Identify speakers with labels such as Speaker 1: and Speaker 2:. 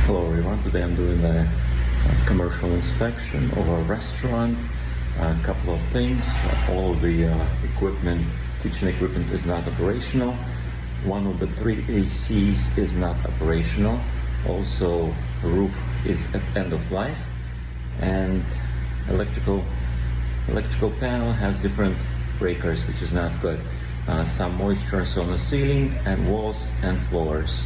Speaker 1: Hello everyone, today I'm doing a commercial inspection of a restaurant. A couple of things. All of the kitchen equipment is not operational. One of the three ACs is not operational. Also, the roof is at end of life. And electrical panel has different breakers, which is not good. Some moisture on the ceiling and walls and floors.